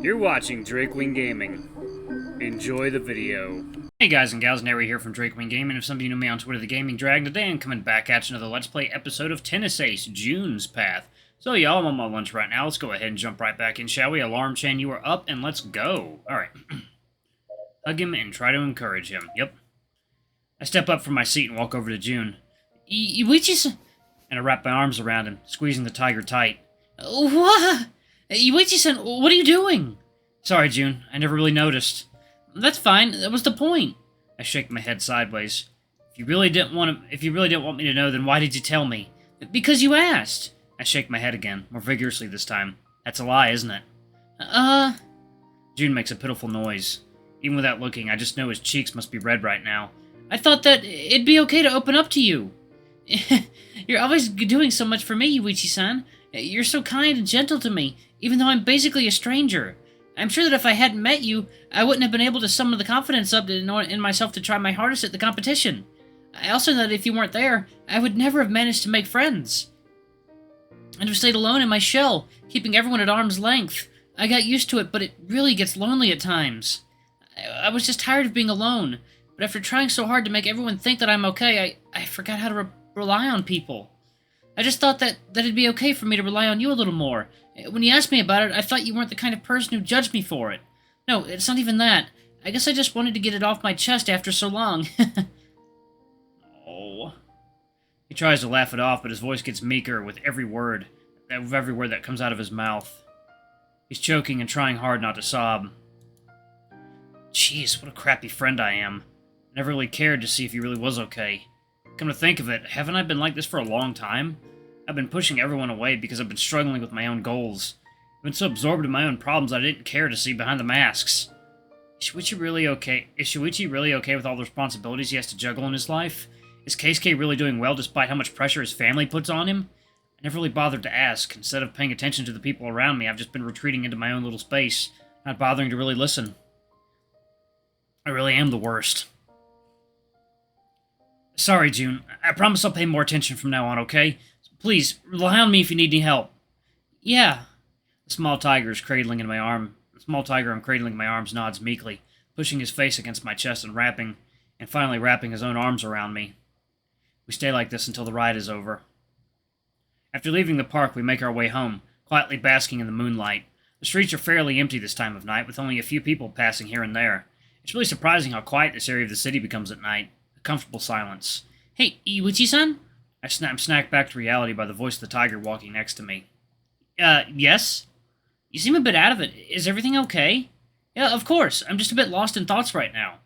You're watching Drakewing Gaming. Enjoy the video. Hey guys and gals, Nary here from Drakewing Gaming. If some of you know me on Twitter, the Gaming Dragon, today I'm coming back at you another Let's Play episode of Tennis Ace, June's Path. So y'all, I'm on my lunch right now. Let's go ahead and jump right back in, shall we? Alarm chain, you are up, and let's go. Alright. Hug him and try to encourage him. Yep. I step up from my seat and walk over to Jun. Yuichi-san... And I wrap my arms around him, squeezing the tiger tight. What? Yuichi-san, what are you doing? Sorry, Jun. I never really noticed. That's fine. That was the point. I shake my head sideways. If you really didn't want me to know, then why did you tell me? Because you asked. I shake my head again, more vigorously this time. That's a lie, isn't it? Jun makes a pitiful noise. Even without looking, I just know his cheeks must be red right now. I thought that it'd be okay to open up to you. You're always doing so much for me, Yuichi-san. You're so kind and gentle to me, even though I'm basically a stranger. I'm sure that if I hadn't met you, I wouldn't have been able to summon the confidence up in myself to try my hardest at the competition. I also know that if you weren't there, I would never have managed to make friends. I'd have stayed alone in my shell, keeping everyone at arm's length. I got used to it, but it really gets lonely at times. I was just tired of being alone, but after trying so hard to make everyone think that I'm okay, I forgot how to rely on people. I just thought that it'd be okay for me to rely on you a little more. When you asked me about it, I thought you weren't the kind of person who judged me for it. No, it's not even that. I guess I just wanted to get it off my chest after so long. Oh. He tries to laugh it off, but his voice gets meeker with every word that comes out of his mouth. He's choking and trying hard not to sob. Jeez, what a crappy friend I am. I never really cared to see if he really was okay. Come to think of it, haven't I been like this for a long time? I've been pushing everyone away because I've been struggling with my own goals. I've been so absorbed in my own problems I didn't care to see behind the masks. Is Shuichi really okay? Is Shuichi really okay with all the responsibilities he has to juggle in his life? Is Keisuke really doing well despite how much pressure his family puts on him? I never really bothered to ask. Instead of paying attention to the people around me, I've just been retreating into my own little space, not bothering to really listen. I really am the worst. Sorry, Jun. I promise I'll pay more attention from now on, okay? Please, rely on me if you need any help. Yeah. The small tiger I'm cradling in my arms nods meekly, pushing his face against my chest and finally wrapping his own arms around me. We stay like this until the ride is over. After leaving the park, we make our way home, quietly basking in the moonlight. The streets are fairly empty this time of night, with only a few people passing here and there. It's really surprising how quiet this area of the city becomes at night. Comfortable silence. Hey, Iwichi-san? I snapped back to reality by the voice of the tiger walking next to me. Yes? You seem a bit out of it. Is everything okay? Yeah, of course. I'm just a bit lost in thoughts right now.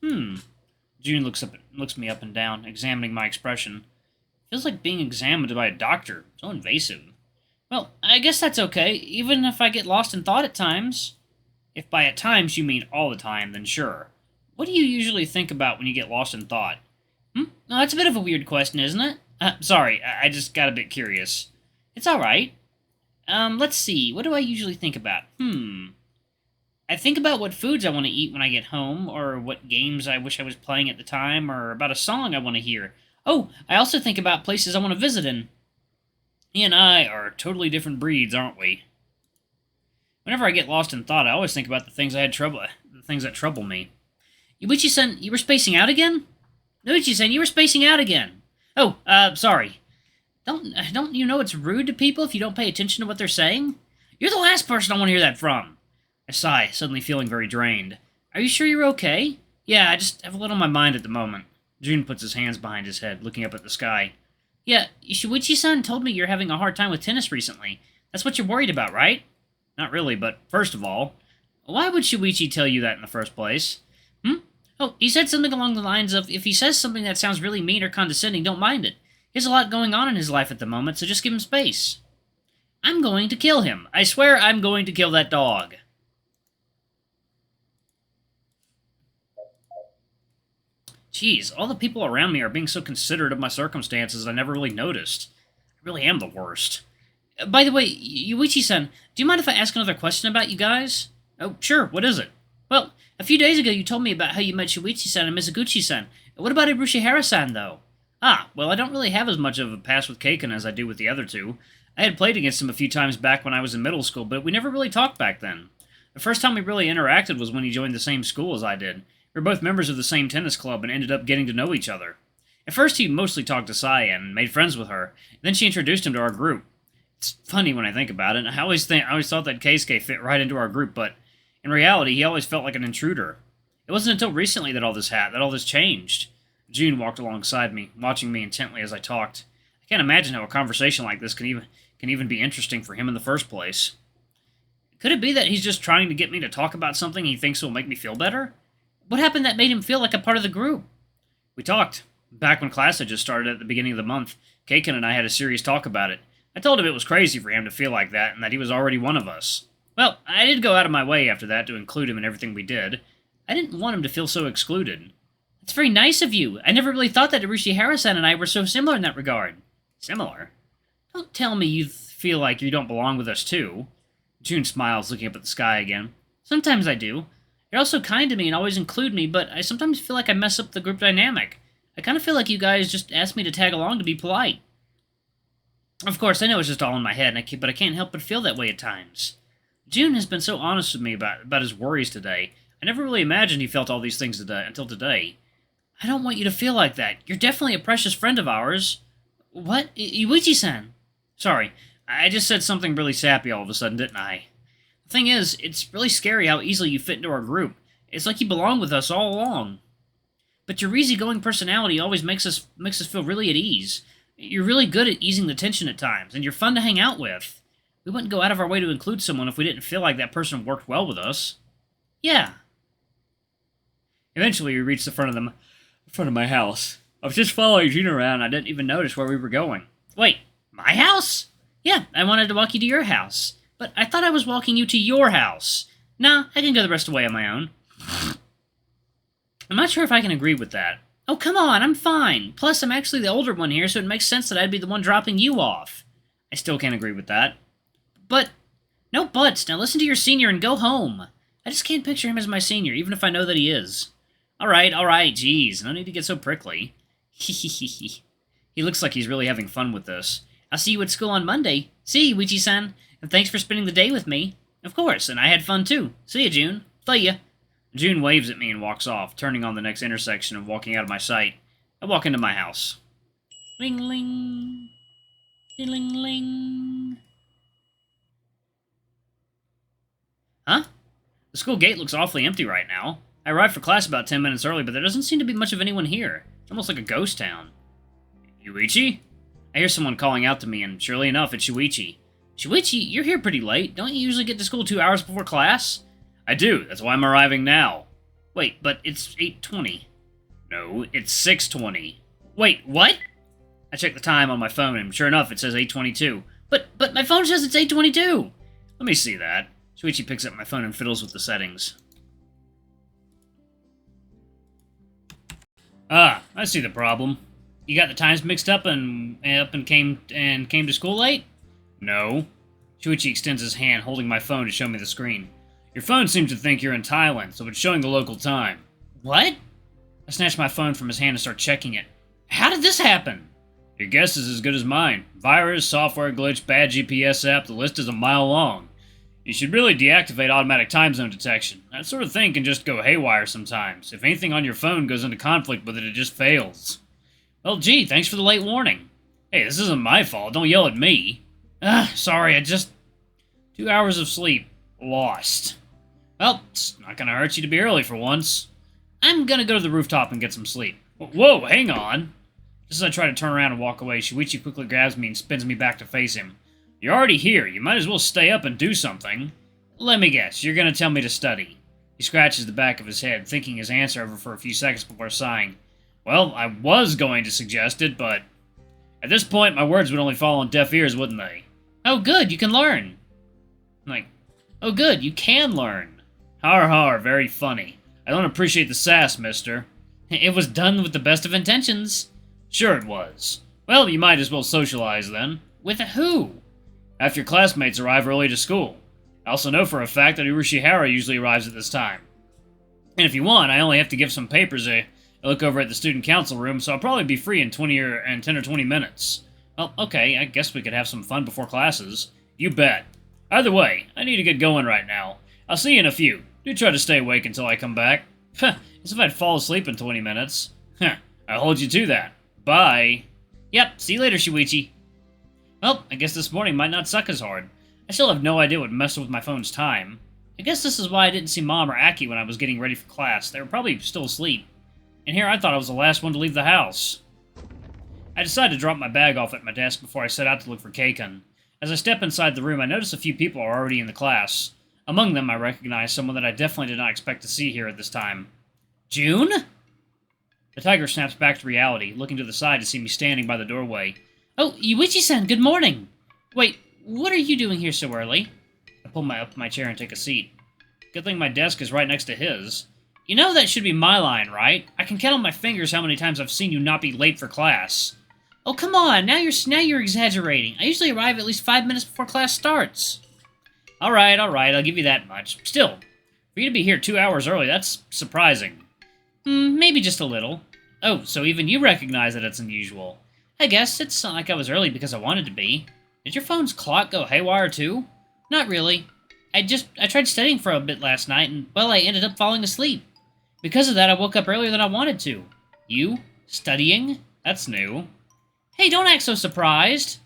Jun looks me up and down, examining my expression. Feels like being examined by a doctor. So invasive. Well, I guess that's okay, even if I get lost in thought at times. If by at times you mean all the time, then sure. What do you usually think about when you get lost in thought? No, that's a bit of a weird question, isn't it? Sorry, I just got a bit curious. It's alright. Let's see, what do I usually think about? I think about what foods I want to eat when I get home, or what games I wish I was playing at the time, or about a song I want to hear. Oh, I also think about places I want to visit in. He and I are totally different breeds, aren't we? Whenever I get lost in thought, I always think about the things that trouble me. Yuichi-san, you were spacing out again? Yuichi-san, you were spacing out again. Oh, sorry. Don't you know it's rude to people if you don't pay attention to what they're saying? You're the last person I want to hear that from. I sigh, suddenly feeling very drained. Are you sure you're okay? Yeah, I just have a lot on my mind at the moment. Jun puts his hands behind his head, looking up at the sky. Yeah, Shuichi-san told me you're having a hard time with tennis recently. That's what you're worried about, right? Not really, but first of all, why would Shuichi tell you that in the first place? Oh, he said something along the lines of, if he says something that sounds really mean or condescending, don't mind it. He has a lot going on in his life at the moment, so just give him space. I'm going to kill him. I swear I'm going to kill that dog. Jeez, all the people around me are being so considerate of my circumstances I never really noticed. I really am the worst. By the way, Yuichi-san, do you mind if I ask another question about you guys? Oh, sure, what is it? Well, a few days ago you told me about how you met Shuichi-san and Mizuguchi-san. What about Ibushihara-san, though? Well, I don't really have as much of a past with Keiken as I do with the other two. I had played against him a few times back when I was in middle school, but we never really talked back then. The first time we really interacted was when he joined the same school as I did. We were both members of the same tennis club and ended up getting to know each other. At first, he mostly talked to Cyan and made friends with her. Then she introduced him to our group. It's funny when I think about it. I always thought that Keisuke fit right into our group, but in reality, he always felt like an intruder. It wasn't until recently that all this changed. June walked alongside me, watching me intently as I talked. I can't imagine how a conversation like this can even be interesting for him in the first place. Could it be that he's just trying to get me to talk about something he thinks will make me feel better? What happened that made him feel like a part of the group? We talked. Back when class had just started at the beginning of the month, Keiken and I had a serious talk about it. I told him it was crazy for him to feel like that and that he was already one of us. Well, I did go out of my way after that to include him in everything we did. I didn't want him to feel so excluded. It's very nice of you. I never really thought that Urashihara-san and I were so similar in that regard. Similar? Don't tell me you feel like you don't belong with us, too. June smiles, looking up at the sky again. Sometimes I do. You're also kind to me and always include me, but I sometimes feel like I mess up the group dynamic. I kind of feel like you guys just asked me to tag along to be polite. Of course, I know it's just all in my head, but I can't help but feel that way at times. June has been so honest with me about his worries today. I never really imagined he felt all these things until today. I don't want you to feel like that. You're definitely a precious friend of ours. What? Yuichi-san? Sorry, I just said something really sappy all of a sudden, didn't I? The thing is, it's really scary how easily you fit into our group. It's like you belong with us all along. But your easygoing personality always makes us feel really at ease. You're really good at easing the tension at times, and you're fun to hang out with. We wouldn't go out of our way to include someone if we didn't feel like that person worked well with us. Yeah. Eventually, we reached the front of my house. I was just following June around, and I didn't even notice where we were going. Wait, my house? Yeah, I wanted to walk you to your house, but I thought I was walking you to your house. Nah, I can go the rest of the way on my own. I'm not sure if I can agree with that. Oh, come on, I'm fine. Plus, I'm actually the older one here, so it makes sense that I'd be the one dropping you off. I still can't agree with that. But, no buts. Now listen to your senior and go home. I just can't picture him as my senior, even if I know that he is. Alright, geez, no need to get so prickly. He looks like he's really having fun with this. I'll see you at school on Monday. See you, Ichi-san, and thanks for spending the day with me. Of course, and I had fun too. See you, June. See ya. June waves at me and walks off, turning on the next intersection and walking out of my sight. I walk into my house. Ling-ling. Ding-ling-ling. Huh? The school gate looks awfully empty right now. I arrived for class about 10 minutes early, but there doesn't seem to be much of anyone here. It's almost like a ghost town. Yuichi? I hear someone calling out to me, and surely enough, it's Shuichi. Shuichi, you're here pretty late. Don't you usually get to school 2 hours before class? I do. That's why I'm arriving now. Wait, but it's 8:20. No, it's 6:20. Wait, what? I checked the time on my phone, and sure enough, it says 8:22. But my phone says it's 8:22. Let me see that. Shuichi picks up my phone and fiddles with the settings. Ah, I see the problem. You got the times mixed up and came to school late? No. Shuichi extends his hand, holding my phone to show me the screen. Your phone seems to think you're in Thailand, so it's showing the local time. What? I snatched my phone from his hand and start checking it. How did this happen? Your guess is as good as mine. Virus, software glitch, bad GPS app, the list is a mile long. You should really deactivate automatic time zone detection. That sort of thing can just go haywire sometimes. If anything on your phone goes into conflict with it, it just fails. Well, gee, thanks for the late warning. Hey, this isn't my fault. Don't yell at me. Sorry, 2 hours of sleep. Lost. Well, it's not gonna hurt you to be early for once. I'm gonna go to the rooftop and get some sleep. Whoa, hang on. Just as I try to turn around and walk away, Shuichi quickly grabs me and spins me back to face him. You're already here. You might as well stay up and do something. Let me guess. You're gonna tell me to study. He scratches the back of his head, thinking his answer over for a few seconds before sighing. Well, I was going to suggest it, but at this point, my words would only fall on deaf ears, wouldn't they? Oh, good. You can learn. Oh, good. You can learn. Har har, very funny. I don't appreciate the sass, mister. It was done with the best of intentions. Sure it was. Well, you might as well socialize then. With who? After your classmates arrive early to school. I also know for a fact that Urashihara usually arrives at this time. And if you want, I only have to give some papers a look over at the student council room, so I'll probably be free in 10 or 20 minutes. Well, okay, I guess we could have some fun before classes. You bet. Either way, I need to get going right now. I'll see you in a few. Do try to stay awake until I come back. As if I'd fall asleep in 20 minutes. I'll hold you to that. Bye. Yep, see you later, Shuichi. Well, I guess this morning might not suck as hard. I still have no idea what messed with my phone's time. I guess this is why I didn't see Mom or Aki when I was getting ready for class. They were probably still asleep. And here I thought I was the last one to leave the house. I decided to drop my bag off at my desk before I set out to look for Keikun. As I step inside the room, I notice a few people are already in the class. Among them, I recognize someone that I definitely did not expect to see here at this time. Jun? The tiger snaps back to reality, looking to the side to see me standing by the doorway. Oh, Yuichi-san, good morning! Wait, what are you doing here so early? I pull up my chair and take a seat. Good thing my desk is right next to his. You know that should be my line, right? I can count on my fingers how many times I've seen you not be late for class. Oh, come on, now you're exaggerating. I usually arrive at least 5 minutes before class starts. Alright, I'll give you that much. Still, for you to be here 2 hours early, that's surprising. Maybe just a little. Oh, so even you recognize that it's unusual. I guess it's not like I was early because I wanted to be. Did your phone's clock go haywire too? Not really. I tried studying for a bit last night, and, well, I ended up falling asleep. Because of that, I woke up earlier than I wanted to. You? Studying? That's new. Hey, don't act so surprised.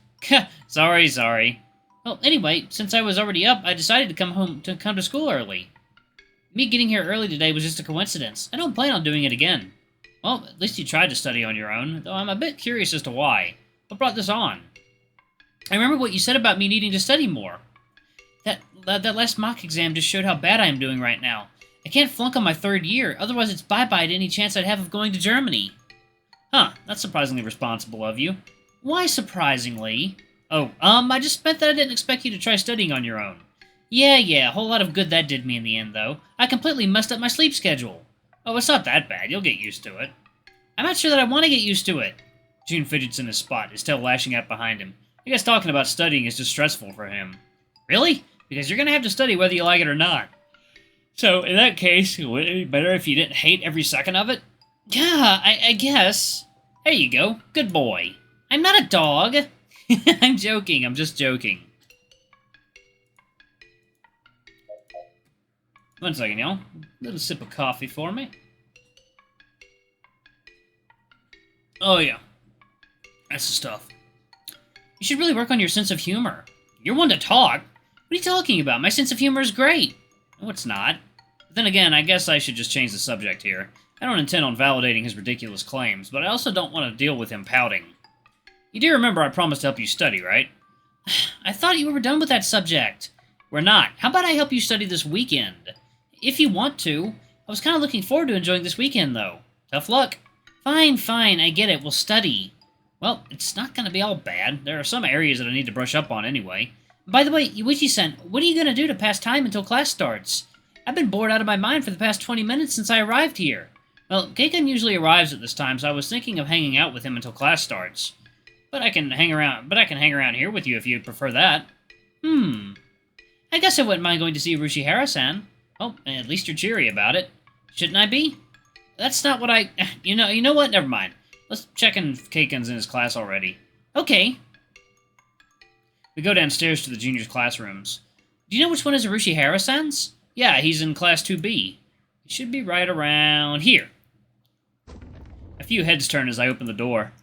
Sorry. Well, anyway, since I was already up, I decided to come to school early. Me getting here early today was just a coincidence. I don't plan on doing it again. Well, at least you tried to study on your own, though I'm a bit curious as to why. What brought this on? I remember what you said about me needing to study more. That last mock exam just showed how bad I am doing right now. I can't flunk on my 3rd year, otherwise it's bye-bye to any chance I'd have of going to Germany. Huh, that's surprisingly responsible of you. Why surprisingly? Oh, I just meant that I didn't expect you to try studying on your own. Yeah, a whole lot of good that did me in the end, though. I completely messed up my sleep schedule. Oh, it's not that bad. You'll get used to it. I'm not sure that I want to get used to it. Jun fidgets in his spot, his tail lashing out behind him. I guess talking about studying is just stressful for him. Really? Because you're going to have to study whether you like it or not. So, in that case, would it be better if you didn't hate every second of it? Yeah, I guess. There you go. Good boy. I'm not a dog. I'm joking. I'm just joking. One second, y'all. A little sip of coffee for me. Oh, yeah. That's the stuff. You should really work on your sense of humor. You're one to talk. What are you talking about? My sense of humor is great. No, it's not. But then again, I guess I should just change the subject here. I don't intend on validating his ridiculous claims, but I also don't want to deal with him pouting. You do remember I promised to help you study, right? I thought you were done with that subject. We're not. How about I help you study this weekend? If you want to. I was kind of looking forward to enjoying this weekend, though. Tough luck. Fine, I get it. We'll study. Well, it's not going to be all bad. There are some areas that I need to brush up on anyway. By the way, Yuichi-san, what are you going to do to pass time until class starts? I've been bored out of my mind for the past 20 minutes since I arrived here. Well, Keikun usually arrives at this time, so I was thinking of hanging out with him until class starts. But I can hang around here with you if you'd prefer that. I guess I wouldn't mind going to see Rushihara-san. Oh, at least you're cheery about it. Shouldn't I be? That's not what I... You know what? Never mind. Let's check in if Keikun's in his class already. Okay. We go downstairs to the juniors' classrooms. Do you know which one is Rushihara-san's? Yeah, he's in class 2B. He should be right around here. A few heads turn as I open the door.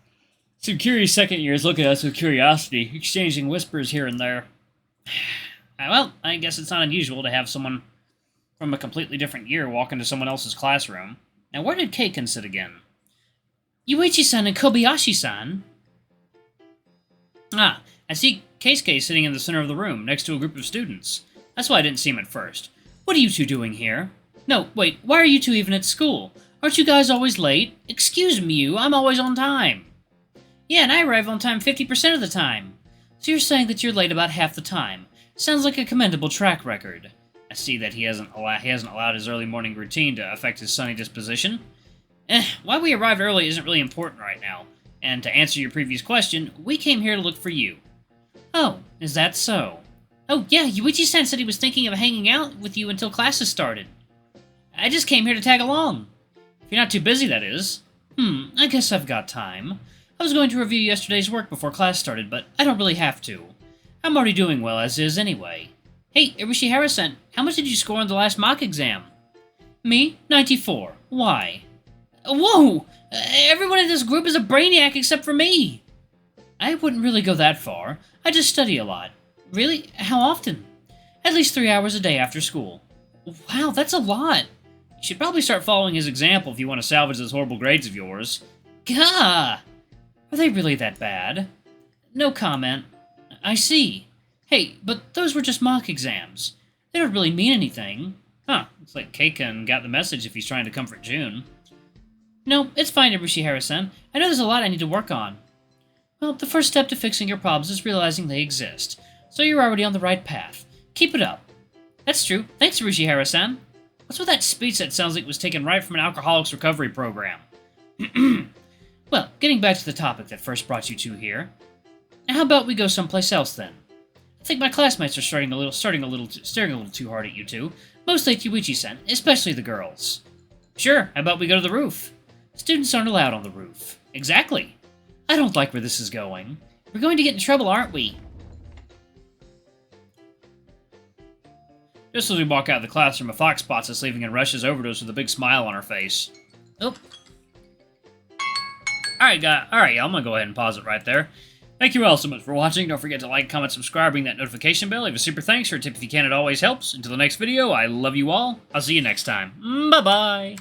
Some curious second years look at us with curiosity, exchanging whispers here and there. Well, I guess it's not unusual to have someone from a completely different year walk into someone else's classroom. Now, where did Keikun sit again? Yuichi-san and Kobayashi-san? Ah, I see Keisuke sitting in the center of the room, next to a group of students. That's why I didn't see him at first. What are you two doing here? No, wait, why are you two even at school? Aren't you guys always late? Excuse me, I'm always on time. Yeah, and I arrive on time 50% of the time. So you're saying that you're late about half the time. Sounds like a commendable track record. I see that he hasn't allowed his early morning routine to affect his sunny disposition. Why we arrived early isn't really important right now. And to answer your previous question, we came here to look for you. Oh, is that so? Oh, yeah, Yuichi-san said he was thinking of hanging out with you until classes started. I just came here to tag along. If you're not too busy, that is. I guess I've got time. I was going to review yesterday's work before class started, but I don't really have to. I'm already doing well as is anyway. Hey, Irishihara-san, how much did you score on the last mock exam? Me? 94. Why? Whoa! Everyone in this group is a brainiac except for me! I wouldn't really go that far. I just study a lot. Really? How often? At least 3 hours a day after school. Wow, that's a lot! You should probably start following his example if you want to salvage those horrible grades of yours. Gah! Are they really that bad? No comment. I see. Hey, but those were just mock exams. They don't really mean anything. Huh, looks like Keikan got the message if he's trying to comfort Jun. No, it's fine, Ibushi-san. I know there's a lot I need to work on. Well, the first step to fixing your problems is realizing they exist. So you're already on the right path. Keep it up. That's true. Thanks, Ibushi-san. What's with that speech that sounds like it was taken right from an alcoholics recovery program? Well, getting back to the topic that first brought you two here. How about we go someplace else then? I think my classmates are staring a little too hard at you two. Mostly Yuichi-san, especially the girls. Sure, how about we go to the roof? Students aren't allowed on the roof. Exactly. I don't like where this is going. We're going to get in trouble, aren't we? Just as we walk out of the classroom, a fox spots us leaving and rushes over to us with a big smile on her face. Oh. Alright, y'all, I'm gonna go ahead and pause it right there. Thank you all so much for watching. Don't forget to like, comment, subscribe, ring that notification bell. Leave a super thanks or a tip if you can. It always helps. Until the next video, I love you all. I'll see you next time. Bye-bye.